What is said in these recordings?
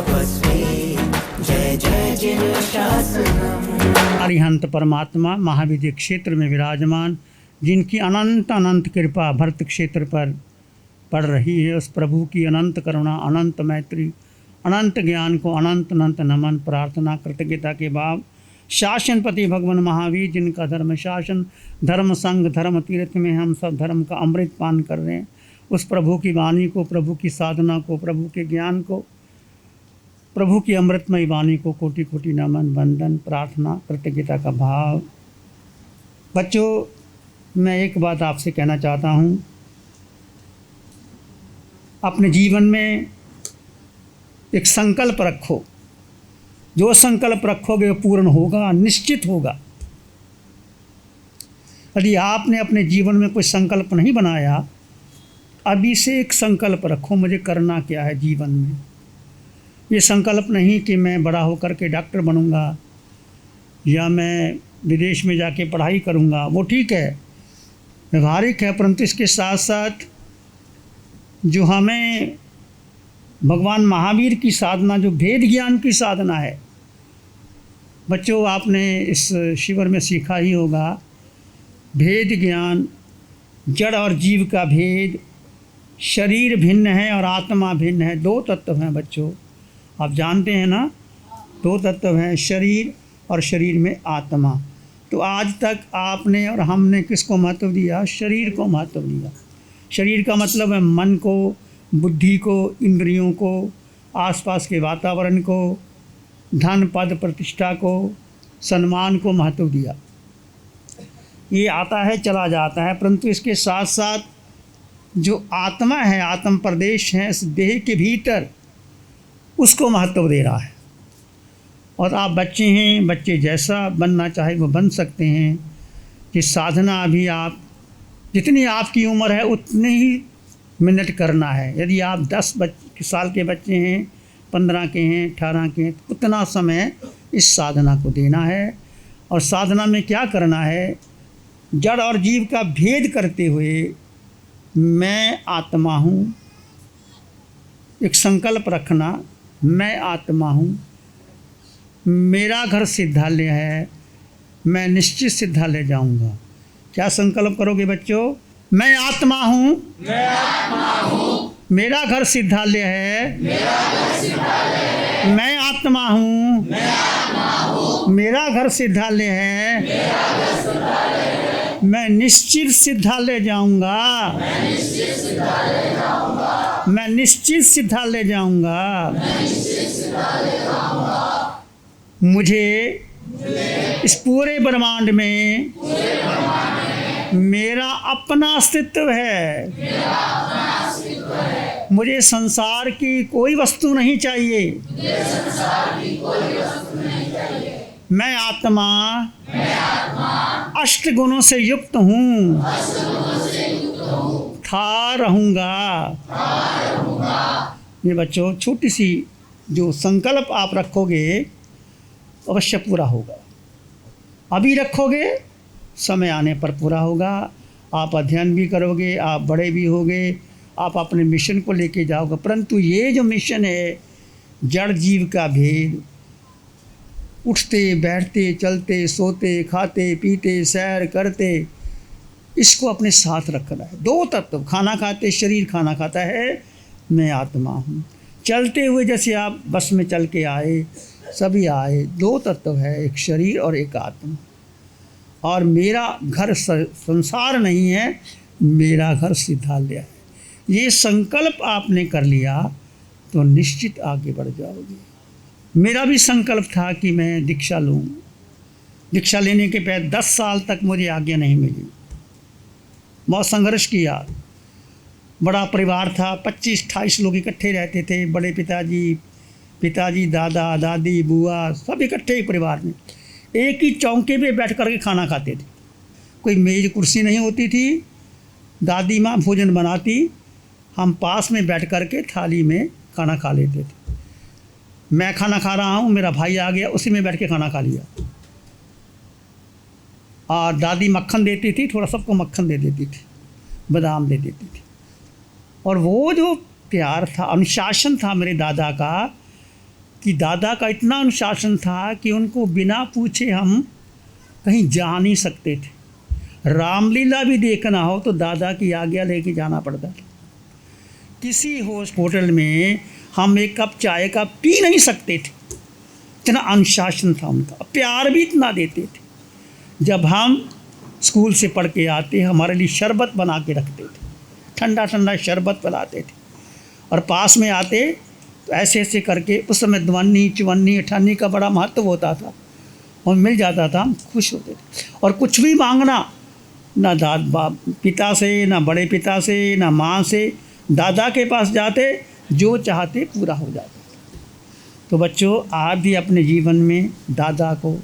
तपस्वी जय जय जिन शासनम। अरिहंत परमात्मा महाविद्य क्षेत्र में विराजमान, जिनकी अनंत अनंत कृपा भरत क्षेत्र पर पड़ रही है, उस प्रभु की अनंत करुणा, अनंत मैत्री, अनंत ज्ञान को अनंत अनंत नमन, प्रार्थना, कृतज्ञता के भाव। शासनपति भगवान महावीर, जिनका धर्म शासन, धर्म संघ, धर्म तीर्थ में हम सब धर्म का अमृत पान कर रहे हैं, उस प्रभु की वाणी को, प्रभु की साधना को, प्रभु के ज्ञान को, प्रभु की अमृतमय वाणी को कोटि कोटि नमन, वंदन, प्रार्थना, कृतज्ञता का भाव। बच्चों, मैं एक बात आपसे कहना चाहता हूँ, अपने जीवन में एक संकल्प रखो। जो संकल्प रखोगे वो पूर्ण होगा, निश्चित होगा। यदि आपने अपने जीवन में कोई संकल्प नहीं बनाया, अभी से एक संकल्प रखो, मुझे करना क्या है जीवन में। ये संकल्प नहीं कि मैं बड़ा होकर के डॉक्टर बनूंगा या मैं विदेश में जाके पढ़ाई करूंगा, वो ठीक है, व्यवहारिक है, परंतु इसके साथ साथ जो हमें भगवान महावीर की साधना, जो भेद ज्ञान की साधना है। बच्चों, आपने इस शिविर में सीखा ही होगा, भेद ज्ञान, जड़ और जीव का भेद, शरीर भिन्न है और आत्मा भिन्न है। दो तत्व हैं बच्चों, आप जानते हैं ना, दो तत्व हैं, शरीर और शरीर में आत्मा। तो आज तक आपने और हमने किसको महत्व दिया? शरीर को महत्व दिया। शरीर का मतलब है मन को, बुद्धि को, इंद्रियों को, आसपास के वातावरण को, धन पद प्रतिष्ठा को, सम्मान को महत्व दिया। ये आता है चला जाता है, परंतु इसके साथ साथ जो आत्मा है, आत्म प्रदेश है इस देह के भीतर, उसको महत्व दे रहा है। और आप बच्चे हैं, बच्चे जैसा बनना चाहे वो बन सकते हैं। कि साधना अभी आप, जितनी आपकी उम्र है उतने ही मिनट करना है। यदि आप 10 साल के बच्चे हैं, 15 के हैं, 18 के हैं, तो उतना समय इस साधना को देना है। और साधना में क्या करना है? जड़ और जीव का भेद करते हुए मैं आत्मा हूँ, एक संकल्प रखना, मैं आत्मा हूँ, मेरा घर सिद्धालय है, मैं निश्चित सिद्धालय जाऊँगा। क्या संकल्प करोगे बच्चों? मैं आत्मा हूँ, मेरा घर सिद्धालय है, मैं आत्मा हूँ, मेरा घर सिद्धालय है, मैं निश्चित सिद्धालय जाऊँगा, मैं निश्चित सिद्धालय जाऊँगा। मुझे इस पूरे ब्रह्मांड में मेरा अपना अस्तित्व है। मुझे संसार की कोई वस्तु नहीं चाहिए। मैं आत्मा अष्ट गुणों से युक्त हूँ, था रहूँगा। ये बच्चों, छोटी सी जो संकल्प आप रखोगे अवश्य पूरा होगा। अभी रखोगे, समय आने पर पूरा होगा। आप अध्ययन भी करोगे, आप बड़े भी होगे, आप अपने मिशन को लेके जाओगे। परंतु ये जो मिशन है, जड़ जीव का भेद, उठते बैठते चलते सोते खाते पीते सैर करते, इसको अपने साथ रखना है। दो तत्व, खाना खाते शरीर खाना खाता है, मैं आत्मा हूँ। चलते हुए जैसे आप बस में चल के आए, सभी आए, दो तत्व है, एक शरीर और एक आत्मा। और मेरा घर संसार नहीं है, मेरा घर सिद्धालय है। ये संकल्प आपने कर लिया तो निश्चित आगे बढ़ जाओगे। मेरा भी संकल्प था कि मैं दीक्षा लूँ। दीक्षा लेने के बाद 10 साल तक मुझे आज्ञा नहीं मिली। बहुत संघर्ष किया। बड़ा परिवार था, 25-28 लोग इकट्ठे रहते थे। बड़े पिताजी, दादा दादी, बुआ, सब इकट्ठे ही परिवार में एक ही चौके पे बैठ कर के खाना खाते थे। कोई मेज कुर्सी नहीं होती थी। दादी माँ भोजन बनाती, हम पास में बैठ कर के थाली में खाना खा लेते थे। मैं खाना खा रहा हूँ, मेरा भाई आ गया, उसी में बैठ के खाना खा लिया। और दादी मक्खन देती थी, थोड़ा सबको मक्खन दे देती थी, बादाम दे देती थी। और वो जो प्यार था, अनुशासन था मेरे दादा का, कि दादा का इतना अनुशासन था कि उनको बिना पूछे हम कहीं जा नहीं सकते थे। रामलीला भी देखना हो तो दादा की आज्ञा लेके जाना पड़ता था। किसी होटल में हम एक कप चाय का पी नहीं सकते थे, इतना अनुशासन था उनका। प्यार भी इतना देते थे। जब हम स्कूल से पढ़ के आते हमारे लिए शरबत बना के रखते थे, ठंडा ठंडा शरबत पिलाते थे, और पास में आते तो ऐसे ऐसे करके, उस समय ध्वनि चवन्नी अठन्नी का बड़ा महत्व होता था, और मिल जाता था, हम खुश होते थे। और कुछ भी मांगना, ना पिता से, ना बड़े पिता से, ना माँ से, दादा के पास जाते, जो चाहते पूरा हो जाता। तो बच्चों, आप भी अपने जीवन में दादा को,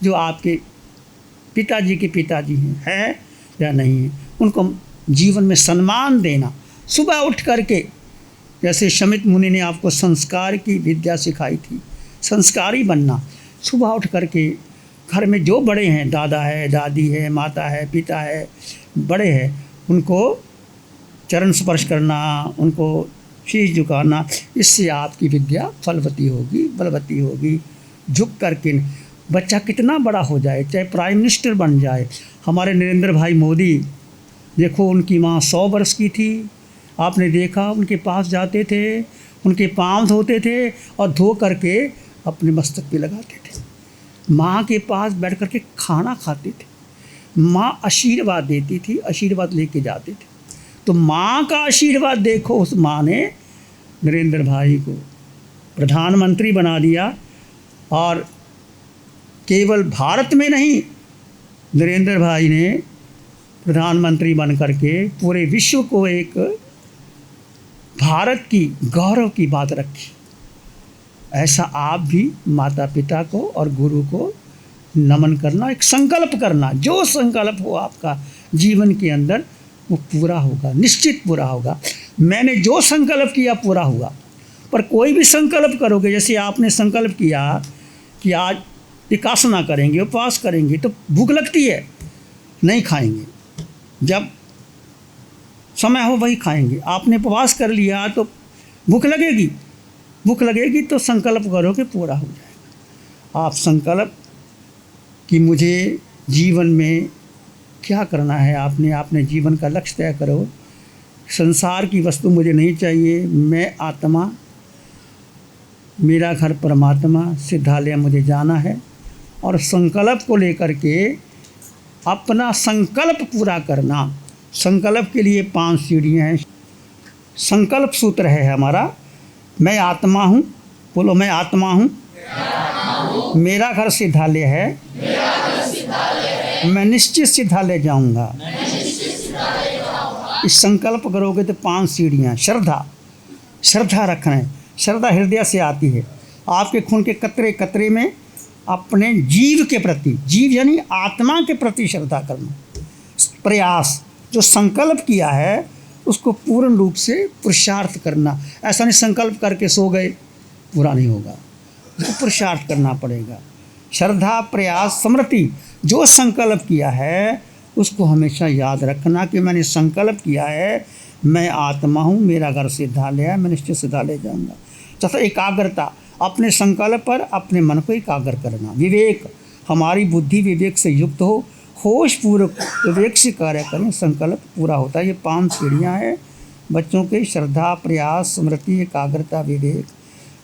जो आपके पिताजी के पिताजी हैं या नहीं है, उनको जीवन में सम्मान देना। सुबह उठ करके, जैसे शमित मुनि ने आपको संस्कार की विद्या सिखाई थी, संस्कारी बनना। सुबह उठ करके घर में जो बड़े हैं, दादा है, दादी है, माता है, पिता है, बड़े हैं, उनको चरण स्पर्श करना, उनको शीश झुकाना, इससे आपकी विद्या फलवती होगी, बलवती होगी। झुक करके बच्चा कितना बड़ा हो जाए, चाहे प्राइम मिनिस्टर बन जाए। हमारे नरेंद्र भाई मोदी, देखो उनकी माँ 100 वर्ष की थी, आपने देखा उनके पास जाते थे, उनके पाँव धोते थे और धो करके अपने मस्तक पे लगाते थे। माँ के पास बैठ करके खाना खाते थे, माँ आशीर्वाद देती थी, आशीर्वाद लेके जाते थे। तो माँ का आशीर्वाद देखो, उस माँ ने नरेंद्र भाई को प्रधानमंत्री बना दिया। और केवल भारत में नहीं, नरेंद्र भाई ने प्रधानमंत्री बन करके पूरे विश्व को एक भारत की गौरव की बात रखी। ऐसा आप भी माता पिता को और गुरु को नमन करना, एक संकल्प करना। जो संकल्प हो आपका जीवन के अंदर, वो पूरा होगा, निश्चित पूरा होगा। मैंने जो संकल्प किया पूरा हुआ। पर कोई भी संकल्प करोगे, जैसे आपने संकल्प किया कि आज एकासना करेंगे, उपवास करेंगे, तो भूख लगती है, नहीं खाएंगे, जब समय हो वही खाएंगे। आपने उपवास कर लिया तो भूख लगेगी, भूख लगेगी तो संकल्प करोगे, पूरा हो जाएगा। आप संकल्प कि मुझे जीवन में क्या करना है, आपने जीवन का लक्ष्य तय करो। संसार की वस्तु मुझे नहीं चाहिए, मैं आत्मा, मेरा घर परमात्मा, सिद्धालय मुझे जाना है। और संकल्प को लेकर के अपना संकल्प पूरा करना। संकल्प के लिए 5 सीढ़ियाँ हैं। संकल्प सूत्र है हमारा, मैं आत्मा हूँ, बोलो मैं आत्मा हूँ, मेरा घर सिद्धालय है, मैं निश्चित सिद्धालय जाऊँगा। इस संकल्प करोगे तो 5 सीढ़ियाँ। श्रद्धा रखना है। श्रद्धा हृदय से आती है। आपके खून के कतरे कतरे में अपने जीव के प्रति, जीव यानी आत्मा के प्रति श्रद्धा करना। प्रयास, जो संकल्प किया है उसको पूर्ण रूप से पुरुषार्थ करना। ऐसा नहीं संकल्प करके सो गए, पूरा नहीं होगा, उसको पुरुषार्थ करना पड़ेगा। श्रद्धा, प्रयास, स्मृति, जो संकल्प किया है उसको हमेशा याद रखना कि मैंने संकल्प किया है, मैं आत्मा हूँ, मेरा घर सिद्धालय है, मैं निश्चित सिद्धालय जाऊँगा। तथा एकाग्रता, अपने संकल्प पर अपने मन को एकाग्र करना। विवेक, हमारी बुद्धि विवेक से युक्त हो, होश पूर्वक विवेक से कार्य करें, संकल्प पूरा होता है। ये 5 सीढ़ियाँ हैं बच्चों के। श्रद्धा, प्रयास, स्मृति, एकाग्रता, विवेक।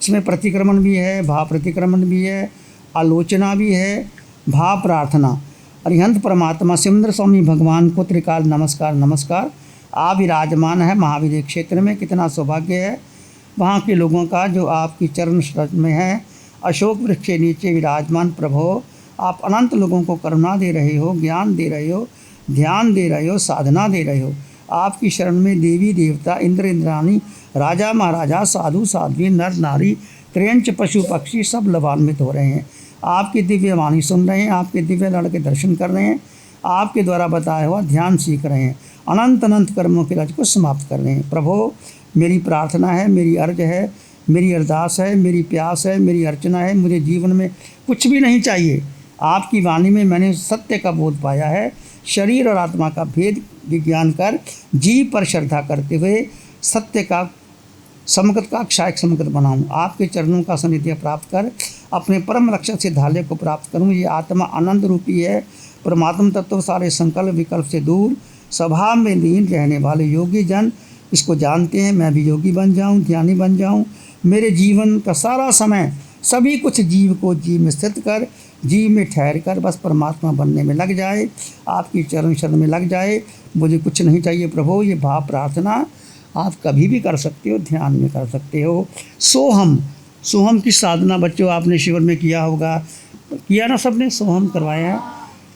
इसमें प्रतिक्रमण भी है, भाव प्रतिक्रमण भी है, आलोचना भी है, भाव प्रार्थना। अरिहंत परमात्मा सिमंदर स्वामी भगवान को त्रिकाल नमस्कार नमस्कार। आप विराजमान है महावीर क्षेत्र में, कितना सौभाग्य है वहाँ के लोगों का जो आपकी चरण सरोज में है। अशोक वृक्ष के नीचे विराजमान प्रभो, आप अनंत लोगों को करुणा दे रहे हो, ज्ञान दे रहे हो, ध्यान दे रहे हो, साधना दे रहे हो। आपकी शरण में देवी देवता, इंद्र इंद्राणी, राजा महाराजा, साधु साध्वी, नर नारी, त्रियंच पशु पक्षी सब लाभान्वित हो रहे हैं। आपकी दिव्य वाणी सुन रहे हैं, आपके दिव्य लड़ के दर्शन कर रहे हैं, आपके द्वारा बताया हुआ ध्यान सीख रहे हैं, अनंत अनंत कर्मों के राज को समाप्त कर रहे हैं। प्रभो, मेरी प्रार्थना है, मेरी अर्ज है, मेरी अरदास है, मेरी प्यास है, मेरी अर्चना है। मुझे जीवन में कुछ भी नहीं चाहिए। आपकी वाणी में मैंने सत्य का बोध पाया है। शरीर और आत्मा का भेद विज्ञान कर जीव पर श्रद्धा करते हुए सत्य का समगत का क्षायक समगत बनाऊं, आपके चरणों का सानिध्य प्राप्त कर अपने परम लक्ष्य सिद्धालय को प्राप्त करूं। ये आत्मा आनंद रूपी है, परमात्मा तत्व सारे संकल्प विकल्प से दूर स्वभाव में लीन रहने वाले योगी जन इसको जानते हैं। मैं भी योगी बन जाऊं, ध्यानी बन जाऊं। मेरे जीवन का सारा समय सभी कुछ जीव को जीव में स्थित कर, जीव में ठहर कर बस परमात्मा बनने में लग जाए, आपकी चरण शरण में लग जाए। मुझे कुछ नहीं चाहिए प्रभु, ये भाव प्रार्थना आप कभी भी कर सकते हो, ध्यान में कर सकते हो। सोहम की साधना बच्चों आपने शिविर में किया होगा, किया ना सबने, सोहम करवाया है।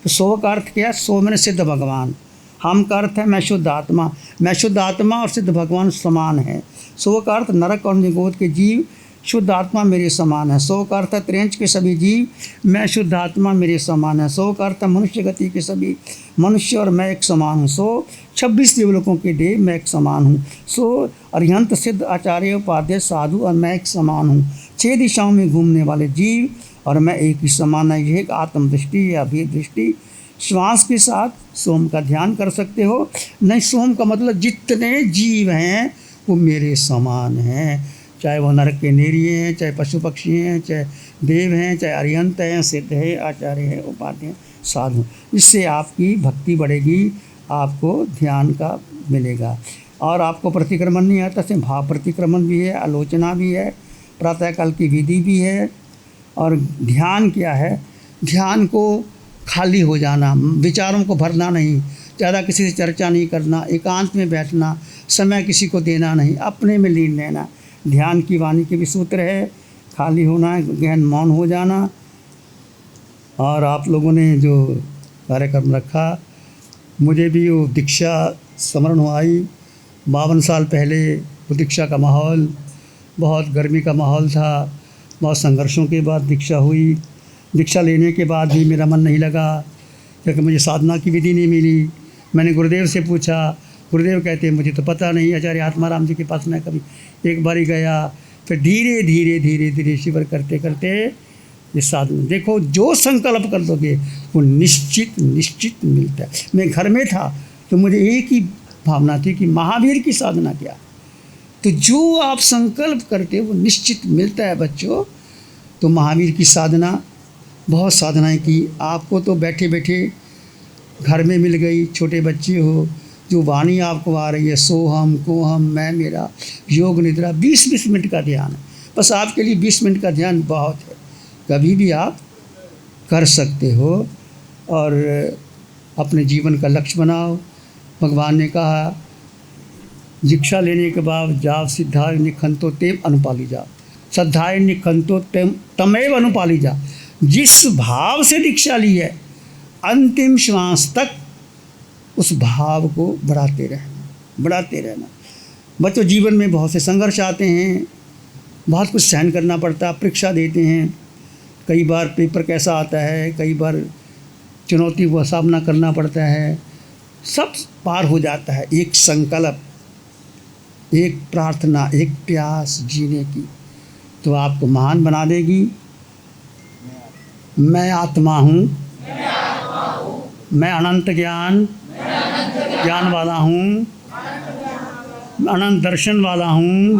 तो सो का अर्थ क्या है? सो मैंने सिद्ध भगवान, हम का अर्थ है मैं शुद्ध आत्मा। मैं शुद्ध आत्मा और सिद्ध भगवान समान है। सो का अर्थ नरक और निगोद के जीव शुद्ध आत्मा मेरे समान है। सो का अर्थ है त्रियंच के सभी जीव, मैं शुद्ध आत्मा मेरे समान है। सो का अर्थ है मनुष्य गति के सभी मनुष्य और मैं एक समान हूँ। सो 26 देवलोकों के देव मैं एक समान हूँ। सो अरिहंत सिद्ध आचार्य उपाध्याय साधु और मैं एक समान हूँ। 6 दिशाओं में घूमने वाले जीव और मैं एक ही समान है। यह एक आत्मदृष्टि या भी दृष्टि। श्वास के साथ सोम का ध्यान कर सकते हो। नहीं, सोम का मतलब जितने जीव हैं वो मेरे समान हैं, चाहे वो नरक के नेरिए हैं, चाहे पशु पक्षी हैं, चाहे देव हैं, चाहे अरिहंत हैं, सिद्ध है, आचार्य है, उपाध्याय साधु। इससे आपकी भक्ति बढ़ेगी, आपको ध्यान का मिलेगा। और आपको प्रतिक्रमण नहीं आता, से भाव प्रतिक्रमण भी है, आलोचना भी है, प्रातःकाल की विधि भी है। और ध्यान क्या है? ध्यान को खाली हो जाना, विचारों को भरना नहीं, ज़्यादा किसी से चर्चा नहीं करना, एकांत में बैठना, समय किसी को देना नहीं, अपने में लीन रहना। ध्यान की वाणी के भी सूत्र है, खाली होना है, गहन मौन हो जाना। और आप लोगों ने जो कार्यक्रम रखा, मुझे भी वो दीक्षा स्मरण आई 52 साल पहले। वो दीक्षा का माहौल, बहुत गर्मी का माहौल था, बहुत संघर्षों के बाद दीक्षा हुई। दीक्षा लेने के बाद भी मेरा मन नहीं लगा, क्योंकि मुझे साधना की विधि नहीं मिली। मैंने गुरुदेव से पूछा, गुरुदेव कहते मुझे तो पता नहीं। आचार्य आत्माराम जी के पास मैं कभी एक बार ही गया। फिर धीरे धीरे शिविर करते करते ये साधना, देखो जो संकल्प कर दोगे वो निश्चित मिलता है। मैं घर में था तो मुझे एक ही भावना थी कि महावीर की साधना क्या। तो जो आप संकल्प करते हो वो निश्चित मिलता है बच्चों। तो महावीर की साधना, बहुत साधनाएं की। आपको तो बैठे बैठे घर में मिल गई, छोटे बच्चे हो, जो वाणी आपको आ रही है, सोहम कोहम मैं मेरा, योग निद्रा, 20-20 मिनट का ध्यान है। बस आपके लिए 20 मिनट का ध्यान बहुत है, कभी भी आप कर सकते हो। और अपने जीवन का लक्ष्य बनाओ। भगवान ने कहा दीक्षा लेने के बाद जाव सिद्धाय निखंतो तेम अनुपाली जा, श्रद्धाय निखंतो तमेव अनुपाली जा। जिस भाव से दीक्षा ली है अंतिम श्वास तक उस भाव को बढ़ाते रहना। बच्चों, जीवन में बहुत से संघर्ष आते हैं, बहुत कुछ सहन करना पड़ता है, परीक्षा देते हैं। कई बार पेपर कैसा आता है, कई बार चुनौती का सामना करना पड़ता है, सब पार हो जाता है। एक संकल्प, एक प्रार्थना, एक प्यास जीने की तो आपको महान बना देगी। मैं आत्मा हूँ, मैं अनंत ज्ञान वाला हूँ, अनंत दर्शन वाला हूँ,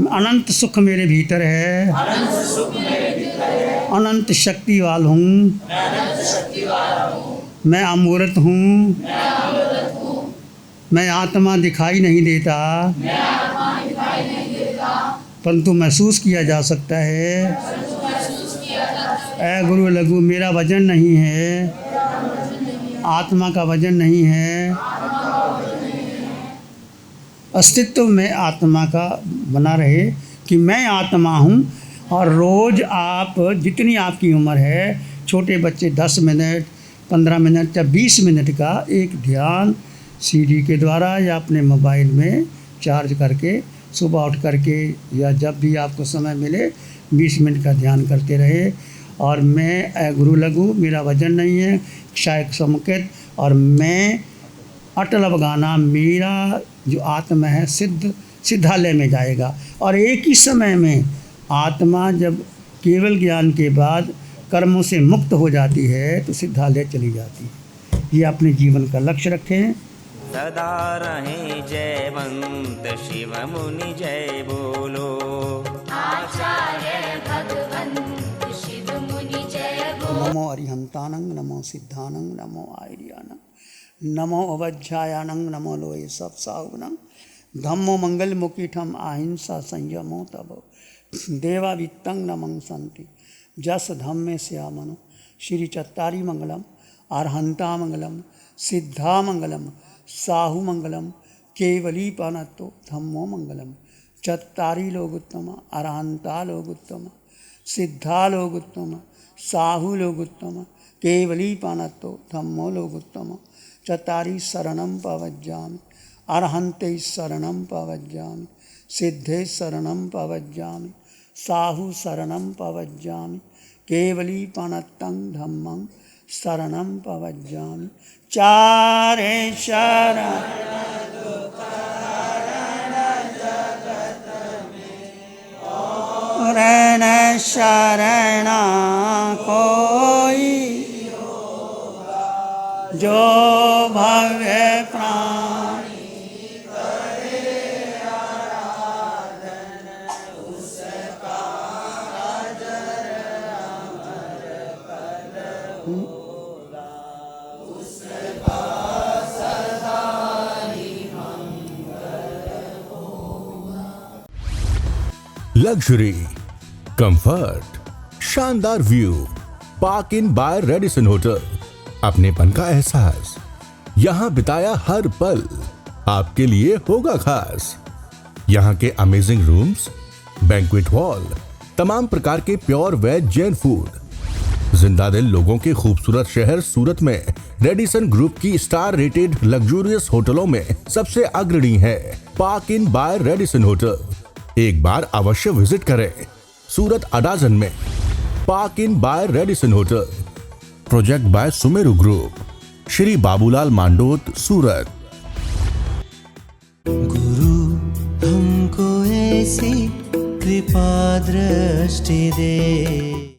अनंत सुख मेरे भीतर है, अनंत शक्ति वाला हूँ, मैं अमूर्त हूँ, मैं आत्मा दिखाई नहीं देता परंतु महसूस किया जा सकता है। ऐ गुरु लघु मेरा वजन नहीं है, आत्मा का वजन नहीं है, अस्तित्व में आत्मा का बना रहे कि मैं आत्मा हूँ। और रोज़ आप जितनी आपकी उम्र है, छोटे बच्चे 10 मिनट 15 मिनट या 20 मिनट का एक ध्यान सीडी के द्वारा या अपने मोबाइल में चार्ज करके सुबह उठ करके या जब भी आपको समय मिले 20 मिनट का ध्यान करते रहे। और मैं गुरु लघु मेरा वजन नहीं है, क्षायक समुचित, और मैं अटल अवगाना, मेरा जो आत्मा है सिद्धालय में जाएगा। और एक ही समय में आत्मा जब केवल ज्ञान के बाद कर्मों से मुक्त हो जाती है तो सिद्धालय चली जाती है। ये अपने जीवन का लक्ष्य रखें। सदा रहे जयवंत शिव मुनि जय बोलो। आचार्य भगवंत शिव मुनि जय बोलो। नमो अरिहंतानं नमो सिद्धानं नमो आर्यानं नमो अवज्जायानं नमो लोये सब साहुनं धम्मो मंगल मुकीठम अहिंसा संयमो तबो देवा वित्तं नमं संति जस धम्मे श्यामनो श्री चत्तारी मंगलम अरहंता मंगलम सिद्धा मंगलम साहु मंगलम केवली पानतो धम्मो मंगलम चत्तारी लोग उत्तम अरहंता लोग उत्तम सिद्धा लोग उत्तम साहु लोग उत्तम केवली पानतो धम्मो लोग उत्तम चत्तारी शरणं पवज्जामि अरहन्ते शरणं पवज्जामि सिद्धे शरणं पवज्जामि साहु शरणं पवज्जामि केवली पानतं धम्मं शरणं पवज्जामि। चारे शरण रण शरण कोई जो भव्य प्राण लग्जरी, कंफर्ट, शानदार view, park inn by Radisson hotel. अपनेपन का एहसास, यहाँ बिताया हर पल आपके लिए होगा खास। यहाँ के अमेजिंग रूम्स, बैंक्वेट हॉल, तमाम प्रकार के प्योर वेज जैन फूड। जिंदा दिल लोगों के खूबसूरत शहर सूरत में रेडिसन ग्रुप की स्टार रेटेड लग्जूरियस होटलों में सबसे अग्रणी है park inn by Radisson hotel. एक बार अवश्य विजिट करें सूरत अडाजन में park inn by Radisson hotel. Project by Sumeru group, Shri Babulal Mandot, Surat. गुरु हमको ऐसी कृपा दृष्टि दे।